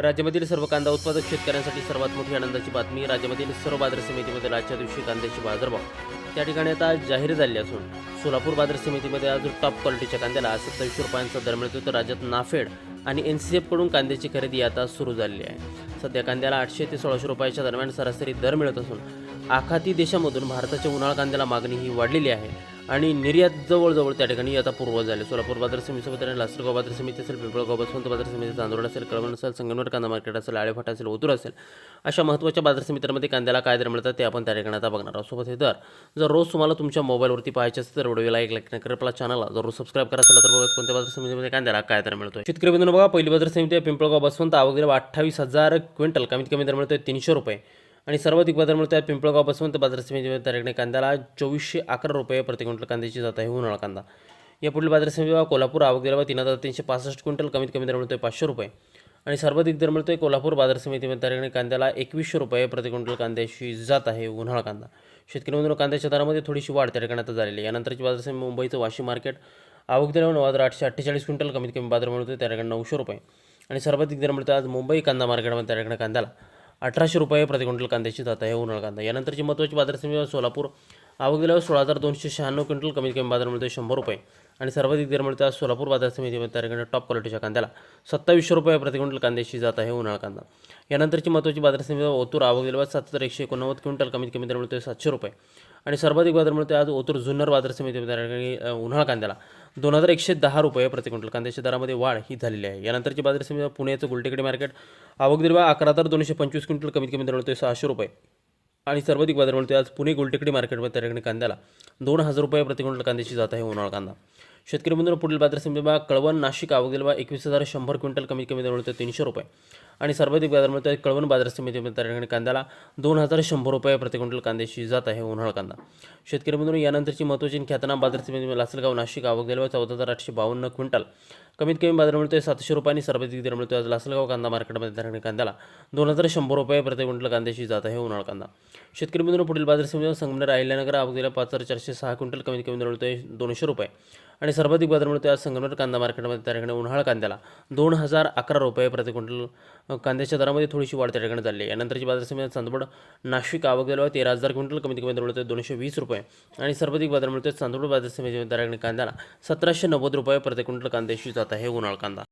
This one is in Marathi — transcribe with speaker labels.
Speaker 1: राज्यामधील सर्व कांदा उत्पादक शेतकऱ्यांसाठी सर्वात मोठी आनंदाची बातमी. राज्यामधील सर्व बाजार समितीमध्ये आजच्या दिवशी कांद्याचे बाजारभाव त्या ठिकाणी आता जाहीर झाले असून सोलापूर बाजार समितीमध्ये आज टॉप क्वालिटीच्या कांद्याला 27 रुपयांचा दर मिळतो. तर राज्यात नाफेड आणि NCF कडून कांद्याची खरेदी आता सुरू झाली आहे. सध्या कांद्याला 800 ते 1600 रुपयाच्या दरम्यान सरासरी दर मिळत असून आखाती देशामधून भारताच्या उन्हाळा कांद्याला मागणी ही वाढलेली आहे आणि निर्यात जवळजवळ त्या ठिकाणी आता पूर्व झाले. सोलापूर बाजार समितीसोबत लासलगाव बाजार समिती असेल, पिंपळगाव बसवंत बाजार समिती, चांदोड असेल, कळवण असेल, संगमनेर कांदा मार्केट असेल, आळेफाटा असेल, ओतूर असेल, अशा महत्त्वाच्या बाजार समित्यांमध्ये कांद्याला काय दर मिळतात ते आपण त्या ठिकाणी आता बघणार आहोत. सोबत हे दर जर रोज तुम्हाला तुमच्या मोबाईलवरती पाहायचे असेल तर व्हिडिओला एक लाईक नका, आपला चॅनलला जर रोज सबस्क्राईब करा असेल तर बघत कोणत्या बाजार समितीमध्ये कांद्याला काय दर मिळतोय. शेतकरी बंधूंनो बघा, पहिली बाजार समिती आहे पिंपळगाव बसवंत. आवक दिली 28,000 क्विंटल, कमीत कमी दर मिळतोय 300 रुपये आणि सर्वाधिक बाजार मिळतो आहे पिंपळगाव बसवंत बाजार समितीमध्ये. त्या ठिकाणी कांद्याला 2411 रुपये प्रति क्विंटल कांद्याची जात आहे उन्हाळा कांदा. या पुढील बाजार समिती कोल्हापूर. आवक दिला 3,365 क्विंटल, कमीत कमी दर मिळतोय 500 रुपये आणि सर्वाधिक दर मिळतोय कोल्हापूर बाजार समितीमध्ये. त्या ठिकाणी कांद्याला 2100 रुपये प्रति क्विंटल कांद्याची जात आहे उन्हाळा कांदा. शेतकरी बंधूंनो, कांद्याच्या दरामध्ये थोडीशी वाढ त्या ठिकाणी आता झालेली आहे. यानंतरची बाजार समिती मुंबईचं वाशिम मार्केट. आवक दिला 9,848 क्विंटल, कमीत कमी बाजार मिळतोय त्या ठिकाणी 900 रुपये आणि सर्वाधिक दर मिळतो आज मुंबई कांदा मार्केटमध्ये. त्या ठिकाणी कांद्याला 1800 रुपये प्रति क्विंटल कांद्याची जात आहे उन्हाळा कांदा. यानंतरची महत्त्वाची बाजार समिती सोलापूर. आवक दिल्यावर 16,296 क्विंटल, कमीत कमी बाजार मिळतो 100 रुपये आणि सर्वाधिक दर मिळतो आज सोलापूर बाजार समितीमध्ये. त्या ठिकाणी टॉप क्वालिटीच्या कांद्याला 2700 रुपये प्रति क्विंटल कांद्याची जात आहे उन्हाळा कांदा. यानंतरची महत्त्वाची बाजार समिती ओतूर. आवक दिल्यावर 7,189 क्विंटल, कमीत कमी दर मिळतो 700 रुपये आणि सर्वाधिक बाजार मिळतो आज ओतूर जुन्नर बाजार समितीमध्ये. त्या ठिकाणी उन्हाळा कांद्याला 2,110 रुपये प्रति क्विंटल कांद्याच्या दरामध्ये वाढ ही झालेली आहे. यानंतरची बाजार समिती पुण्याचं गुलटेकडी मार्केट. आवक दिल्यावर 11,225 क्विंटल, कमीत कमी दर मिळतो 600 रुपये आणि सर्वाधिक बाजार मिळतो आज पुणे गुलटेकडी मार्केटमध्ये. त्या ठिकाणी कांद्याला 2,000 रुपये प्रति क्विंटल कांद्याची जात आहे उन्हाळा कांदा. शेतकरी बंधूंनो, पुढील बाजार समिती कळवण नाशिक. आवक दिल्यावर 21,100 क्विंटल, कमीत कमी दर मिळतो 300 रुपये आणि सर्वाधिक बाजार मिळतो कळवण बाजार समितीमध्ये. त्या ठिकाणी कांद्याला 2,100 रुपये प्रति क्विंटल कांद्याची जात आहे उन्हाळा कांदा. शेतकरी बंधूंनो, यानंतरची महत्त्वाची ख्यातनाम बाजार समिती लासलगाव नाशिक. आवक दिल्यावर 14,852 क्विंटल, कमीत कमी बाजार मिळतो 700 रुपये आणि सर्वाधिक दर मिळतो आज लासलगाव कांदा मार्केटमध्ये. त्या ठिकाणी कांद्याला 2,100 रुपये प्रति क्विंटल कांद्याची जात आहे उन्हाळा कांदा. शेतकरी बंधूंनो, पुढील बाजार समिती संगमनेर अहिल्यानगर. आवक दिल्या 5,406 क्विंटल, कमीत कमी दर मिळतो 200 रुपये आणि सर्वाधिक बाजार मिळतो आज संगमनेर कांदा मार्केटमध्ये. त्या ठिकाणी उन्हाळा कांद्याला 2,011 रुपये प्रति क्विंटल कांद्याच्या दरामध्ये थोडीशी वाढ त्या ठिकाणी झाली आहे. यानंतरची बाजार समिती चांदवड नाशिक. आवक दिल्यावर 13,000 क्विंटल, कमीत कमी दर मिळतो 220 रुपये आणि सर्वाधिक बाजार मिळतो चांदवड बाजार समितीमध्ये. त्या ठिकाणी कांद्याला 1,790 रुपये प्रति क्विंटल कांद्याची जात आहे उन्हाळा कांदा.